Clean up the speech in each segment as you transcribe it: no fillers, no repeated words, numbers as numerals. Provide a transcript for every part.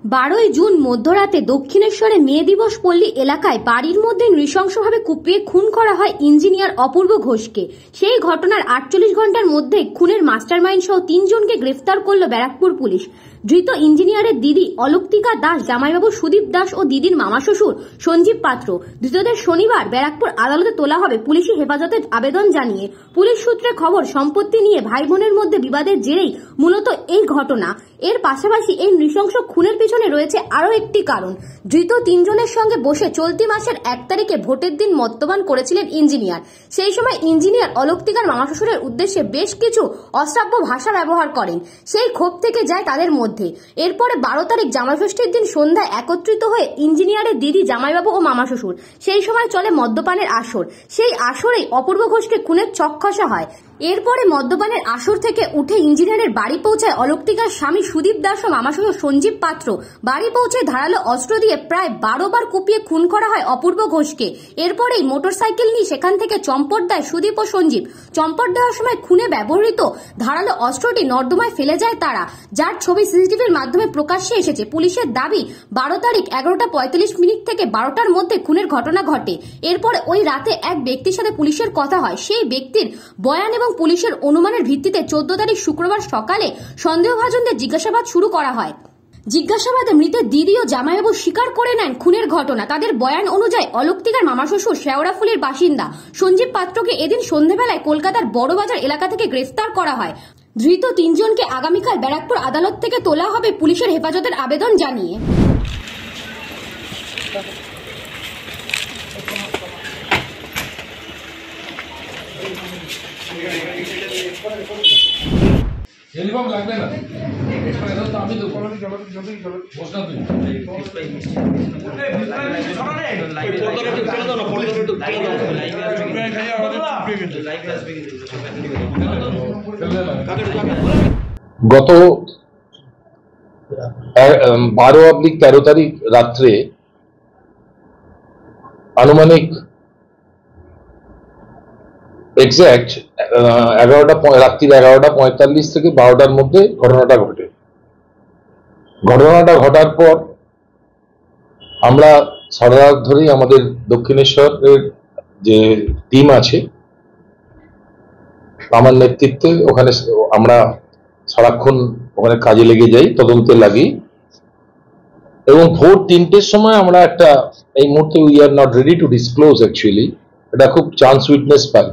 12ই June মধ্যরাতে দক্ষিণেশ্বরে মে দিবস পল্লী এলাকায় বাড়ির মধ্যে নৃশংসভাবে কুপিয়ে খুন করা হয় ইঞ্জিনিয়ার অপূর্ব ঘোষকে। সেই ঘটনার 48 ঘন্টার মধ্যে খুনের মাস্টারমাইন্ড সহ 3 জনকে গ্রেফতার করল ব্যারাকপুর পুলিশ। ধৃত ইঞ্জিনিয়ারের দিদি অলক্তিকা দাস, জামাইবাবু সুদীপ দাস ও দিদির মামা শ্বশুর সঞ্জীব পাত্র। ধৃতদের শনিবার ব্যারাকপুর আদালতে তোলা হবে পুলিশি হেফাজতের আবেদন জানিয়ে। পুলিশ সূত্রে খবর, সম্পত্তি নিয়ে ভাই বোনের মধ্যে বিবাদের জেরেই মূলত এই ঘটনা। এর পাশাপাশি এই নৃশংস খুনের পিছনে রয়েছে আরও একটি কারণ। ধৃত 3 জনের সঙ্গে বসে চলতি মাসের 1 তারিখে ভোটের দিন মদ্যপান করেছিলেন ইঞ্জিনিয়ার। সেই সময় ইঞ্জিনিয়ার অলক্তিকার মামা শ্বশুরের উদ্দেশ্যে বেশ কিছু অশ্রাব্য ভাষা ব্যবহার করেন। সেই ক্ষোভ থেকে যায় তাদের মধ্যে। এরপরে 12 তারিখ জামাইষষ্ঠীর দিন সন্ধ্যায় একত্রিত হয়ে ইঞ্জিনিয়ারের দিদি, জামাইবাবু ও মামা শ্বশুর, সেই সময় চলে মদ্যপানের আসর। সেই আসরেই অপূর্ব ঘোষকে খুনের ছক কষা হয়। এরপরে মদ্যপানের আসর থেকে উঠে ইঞ্জিনিয়ারের বাড়ি পৌঁছায় অলক্তিকার স্বামী সুদীপ দাস ও মামা শ্বশুর সঞ্জীব পাত্র। বাড়ি পৌঁছে ধারালো অস্ত্র দিয়ে প্রায় 12 বার কুপিয়ে খুন করা হয় অপূর্ব ঘোষকে। এরপরেই মোটরসাইকেল নিয়ে সেখান থেকে চম্পট দেয় সুদীপ ও সঞ্জীব। চম্পট দেওয়ার সময় খুনে ব্যবহৃত ধারালো অস্ত্রটি নর্দমায় ফেলে যায় তারা, যার ছবি সিসিটিভির মাধ্যমে প্রকাশ্যে এসেছে। পুলিশের দাবি, 12 তারিখ 11:45 থেকে 12টার মধ্যে খুনের ঘটনা ঘটে। এরপরে ওই রাতে এক ব্যক্তির সাথে পুলিশের কথা হয়। সেই ব্যক্তির বয়ান এবং পুলিশের অনুমানের ভিত্তিতে 14 তারিখ শুক্রবার সকালে সন্দেহভাজনদের জিজ্ঞাসাবাদ শুরু করা হয়। জিজ্ঞাসাবাদে মৃতের দিদি ও জামাইবাবু স্বীকার করে নেন খুনের ঘটনা। তাদের বয়ান অনুযায়ী অলক্তিকার মামা শ্বশুর শেওড়াফুলির বাসিন্দা সঞ্জীব পাত্রকে এদিন সন্ধ্যেবেলায় কলকাতার বড়বাজার এলাকা থেকে গ্রেফতার করা হয়। ধৃত 3 জনকে আগামীকাল ব্যারাকপুর আদালত থেকে তোলা হবে পুলিশের হেফাজতের আবেদন জানিয়ে। ইউনিফর্ম লাগবে না, তো আমি তো বসনা তুই গত 12/13 তারিখ রাত্রে আনুমানিক এক্সাক্ট রাত্রি 11:45 থেকে 12টার মধ্যে ঘটনাটা ঘটে। ঘটনাটা ঘটার পর আমরা সারা রাত ধরেই আমাদের দক্ষিণেশ্বরের যে টিম আছে আমার নেতৃত্বে ওখানে আমরা সারাক্ষণ ওখানে কাজে লেগে যাই, তদন্তে লাগি এবং ভোর 3টের সময় আমরা একটা, এই মুহূর্তে we are not ready to disclose, actually এটা খুব চান্স উইটনেস পাই।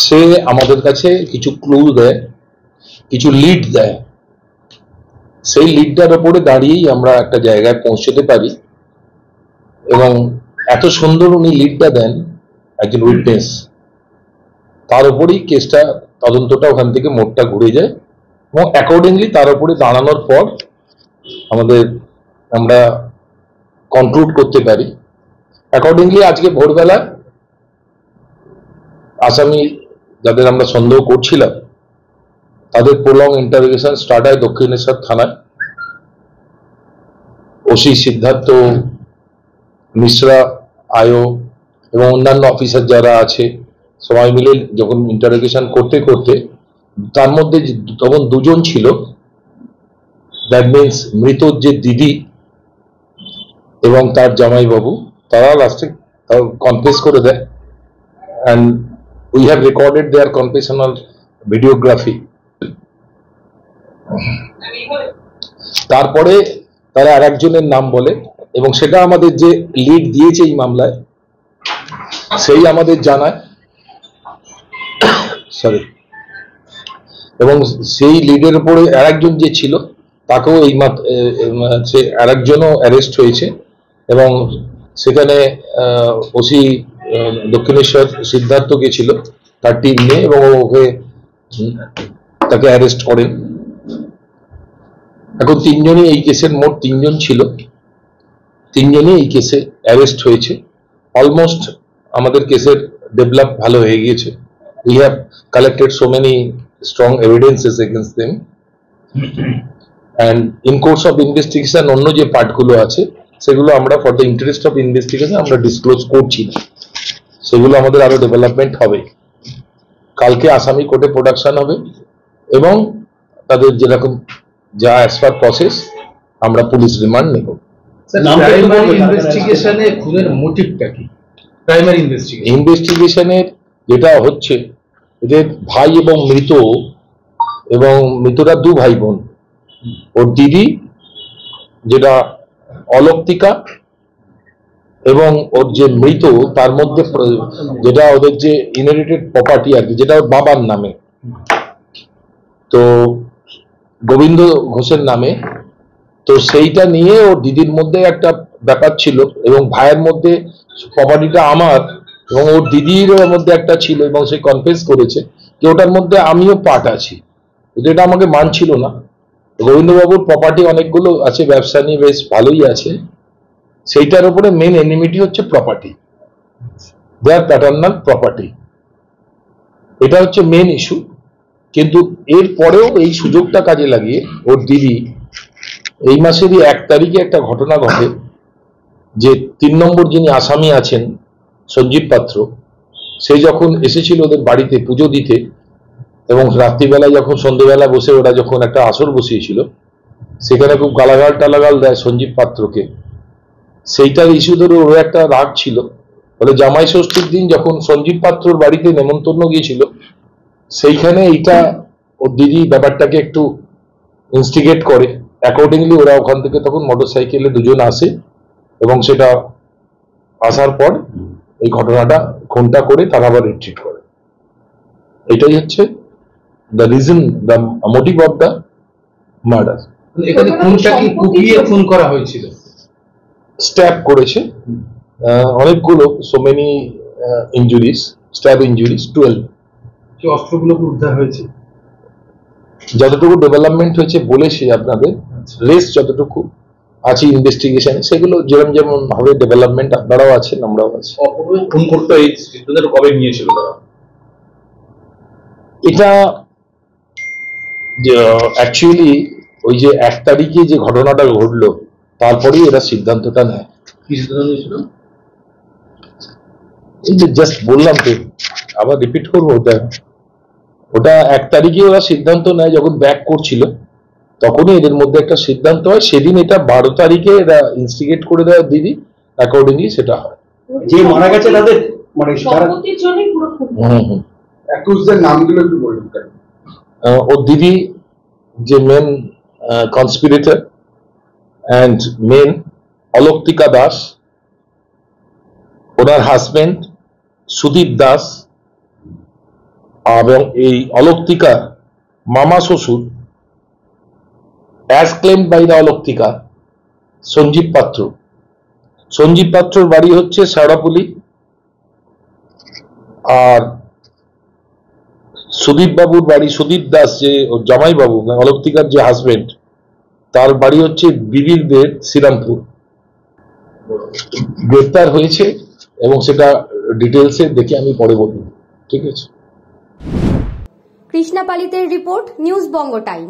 সে আমাদের কাছে কিছু ক্লু দেয়, কিছু লিড দেয়। সেই লিডটার উপরে দাঁড়িয়েই আমরা একটা জায়গায় পৌঁছতে পারি এবং এত সুন্দর উনি লিডটা দেন একজন উইটনেস, তার উপরেই কেসটা, তদন্তটা ওখান থেকে মোড়টা ঘুরে যায় এবং অ্যাকর্ডিংলি তার উপরে দাঁড়ানোর পর আমরা কনক্লুড করতে পারি। অ্যাকর্ডিংলি আজকে ভোরবেলা আসামি যাদের আমরা সন্দেহ করছিলাম তাদের প্রলং ইন্টারোগেশন স্টার্ট হয় দক্ষিণেশ্বর থানায়। ওসি সিদ্ধার্থ মিশ্রা, আয়ো এবং অন্যান্য অফিসার যারা আছে সবাই মিলে যখন ইন্টারোগেশন করতে করতে, তার মধ্যে তখন 2 জন ছিল, দ্যাট মিনস মৃতর যে দিদি এবং তার জামাইবাবু, তারা লাস্টে কনফেস করে দেয় and we have recorded their confessional videography. তারপরে তারা আরেকজনের নাম বলে এবং সেটা আমাদের যে লিড দিয়েছে এই মামলায় সেই আমাদের জানায়, সরি, এবং সেই লিডের উপরে আরেকজন যে ছিল তাকেও এই আরেকজনও অ্যারেস্ট হয়েছে এবং সেখানে ওসি দক্ষিণেশ্বর সিদ্ধার্থ গেছিল তার টিম নিয়ে এবং তাকে অ্যারেস্ট করেন। এখন 3 জনই এই কেসের, মোট 3 জন ছিল, 3 জনই এই কেসে অ্যারেস্ট হয়েছে। অলমোস্ট আমাদের কেসের ডেভেলপ ভালো হয়ে গিয়েছে। We have collected so many strong evidences against them and in course of investigation অন্য যে পার্টগুলো আছে সেগুলো আমরা for the interest of investigation আমরা ডিসক্লোজ করছি না, সেগুলো আমাদের আরো ডেভেলপমেন্ট হবে। কালকে আসামি কোর্টে প্রোডাকশন হবে এবং তাদের যেরকম যা অ্যাজ পার প্রসেস আমরা পুলিশ রিমান্ড নেব। প্রাইমারি ইনভেস্টিগেশনে খুনের মোটিভটা কি? প্রাইমারি ইনভেস্টিগেশনের যেটা হচ্ছে, এদের ভাই এবং মৃত, এবং মৃতরা 2 ভাই বোন, ওর দিদি যেটা অলৌকিকা এবং ওর যে মৃত তার মধ্যে যেটা ওদের যে ইনহেরিটেড প্রপার্টি আর কি, যেটা ওর বাবার নামে, তো গোবিন্দ ঘোষের নামে, তো সেইটা নিয়ে ওর দিদির মধ্যে একটা ব্যাপার ছিল এবং ভাইয়ের মধ্যে প্রপার্টিটা আমার এবং ওর দিদির মধ্যে একটা ছিল, এবং সে কনফেস করেছে যে ওটার মধ্যে আমিও পার্ট আছি, এটা আমাকে মানছিল না। গোবিন্দবাবুর প্রপার্টি অনেকগুলো আছে, ব্যবসা নিয়ে বেশ ভালোই আছে, সেইটার উপরে মেন এনিমিটি হচ্ছে প্রপার্টি, দেয়ার প্যাটার্নাল প্রপার্টি, এটা হচ্ছে মেন ইস্যু। কিন্তু এর পরেও এই সুযোগটা কাজে লাগিয়ে ওর দিদি এই মাসেরই 1 তারিখে একটা ঘটনা ঘটে যে 3 নম্বর যিনি আসামি আছেন সঞ্জীব পাত্র, সে যখন এসেছিল ওদের বাড়িতে পুজো দিতে, এবং রাত্রিবেলা যখন সন্ধ্যেবেলা বসে ওরা যখন একটা আসর বসিয়েছিল, সেখানে খুব গালাগাল টালাগাল দেয় সঞ্জীব পাত্রকে, সেইটার ইস্যু ধরে ওর একটা রাগ ছিল। বলে জামাই ষষ্ঠীর দিন যখন সঞ্জীব পাত্রর বাড়িতে নেমন্তন্ন গিয়েছিল, সেইখানে এইটা ওর দিদি ব্যাপারটাকে একটু ইনস্টিগেট করে, অ্যাকর্ডিংলি ওরা ওখান থেকে তখন মোটরসাইকেলে 2 জন আসে, এবং সেটা আসার পর এই ঘটনাটা খুনটা করে তারা আবার রিট্রিট করে। এটাই হচ্ছে the reason, the motive of the murder. এখানে খুনটা কি কুপিয়ে খুন করা হয়েছিল? স্ট্যাব করেছে অনেকগুলো, so many injuries, stab injuries 12। কি অস্ত্রগুলো উদ্ধার হয়েছে? যতটুকু ডেভেলপমেন্ট হয়েছে বলেছি আপনাদের, রেস্ট যতটুকু আছে ইনভেস্টিগেশনে, সেগুলো যেমন যেমন হবে ডেভেলপমেন্ট আপনারাও আছেন, আমরাও আছি। অপূর্ব খুন করতে এই সিদ্ধান্ত কবে নিয়েছিল তারা? এটা অ্যাকচুয়ালি ওই যে 1 তারিখে যে ঘটনাটা ঘটলো তারপরেই এরা সিদ্ধান্তটা নেয়। কি সিদ্ধান্ত নিয়েছিল? এই যে জাস্ট বললাম তো, আবার রিপিট করবো, ওটা 1 তারিখে ওরা সিদ্ধান্ত নেয়, যখন ব্যাক করছিল তখনই এদের মধ্যে একটা সিদ্ধান্ত হয়। সেদিন এটা 12 তারিখে এরা ইনস্টিগেট করে দেয় দিদি, অ্যাকর্ডিংলি সেটা হয়। যে মারা গেছে তাদের মানে সম্পত্তির জন্যই পুরো খুন। অ্যাকিউজদের নামগুলো একটু বলুন। ওর দিদি যে main conspirator and main Aloukika Das, ওনার হাজবেন্ড সুদীপ দাস, এবং এই অলৌকিকা মামা শ্বশুর as claimed by the Aloukika Sanjib Patra. Sanjib পাত্রর বাড়ি হচ্ছে শেওড়াপুলি, আর সুদীপ বাবুর বাড়ি, সুদীপ দাস যে ওর জামাই বাবু অলৌকিকার যে হাজবেন্ড, তার বাড়ি হচ্ছে বিবিরদের শ্রীরামপুর। গ্রেপ্তার হয়েছে এবং সেটা ডিটেলসে দেখে আমি পরে বলবো, ঠিক আছে। কৃষ্ণা পালিতের রিপোর্ট, নিউজ বঙ্গ টাইম।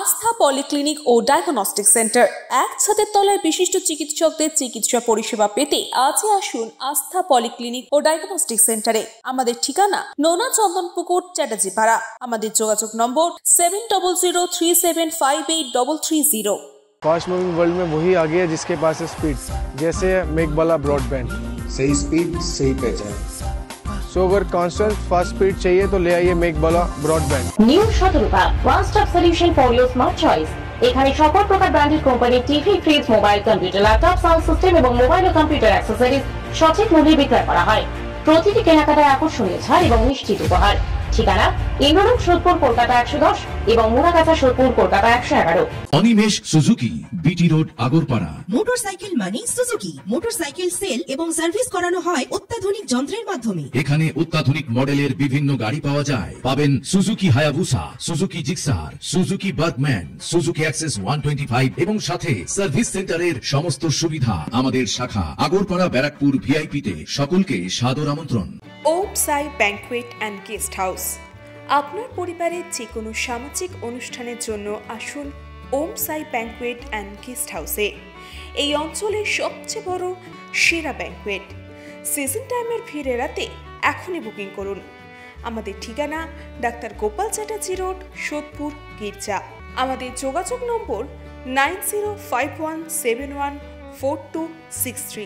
আস্থা পলিক্লিনিক ও ডায়াগনস্টিক সেন্টার, এক ছাদের তলায় বিশিষ্ট চিকিৎসকদের চিকিৎসা পরিষেবা পেতে আজই আসুন আস্থা পলিক্লিনিক ও ডায়াগনস্টিক সেন্টারে। আমাদের ঠিকানা নোনা চন্দনপুকুর, চ্যাটার্জিপাড়া। আমাদের যোগাযোগ নম্বর 7003758330। फास्ट मूविंग वर्ल्ड में वही आगे है जिसके पास है स्पीड, जैसे मेघबाला ब्रॉडबैंड। सही स्पीड सही पहचान। सो अगर कॉन्स्टेंट फास्ट स्पीड चाहिए तो ले आइए मेघबाला ब्रॉडबैंड। নিউ সতর্কতা, one stop solution for your smart choice. এখানে সকল প্রকার ব্র্যান্ডেড কোম্পানির TV, fridge, mobile, computer, laptop, sound system এবং মোবাইল ও কম্পিউটার অ্যাক্সেসরিজ সঠিক মূল্যে বিক্রয় করা হয়। প্রতিটি কেনাকাটায় আকর্ষণীয় ছাড় এবং নিশ্চিত উপহার। ঠিকানা ইন্দ্রনগর, সোদপুর, কলকাতা 110 এবং Muragachha, Sodepur, Kolkata 111। Animesh Suzuki, BT road, Agarpara. Motorcycle মানে সুজুকি। মোটরসাইকেল সেল এবং সার্ভিস করানো হয় অত্যাধুনিক যন্ত্রের মাধ্যমে। এখানে অত্যাধুনিক মডেলের বিভিন্ন গাড়ি পাওয়া যায়। পাবেন Suzuki Hayabusa, Suzuki Gixxer, Suzuki Bergman, Suzuki access 125 এবং সাথে সার্ভিস সেন্টারের সমস্ত সুবিধা। আমাদের শাখা আগরপাড়া, ব্যারাকপুর ভিআইপি তে। সকলকে সাদর আমন্ত্রণ। ওম সাই ব্যাংকুয়েট অ্যান্ড গেস্ট হাউস। আপনার পরিবারের যে কোনো সামাজিক অনুষ্ঠানের জন্য আসুন ওম সাই ব্যাংকুয়েট অ্যান্ড গেস্ট হাউসে। এই অঞ্চলের সবচেয়ে বড় সেরা ব্যাংকুয়েট। সিজন টাইমের ভিড় এড়াতে এখনই বুকিং করুন। আমাদের ঠিকানা ডাক্তার গোপাল চ্যাটার্জি রোড, সোদপুর, গির্জা। আমাদের যোগাযোগ নম্বর 9051714263।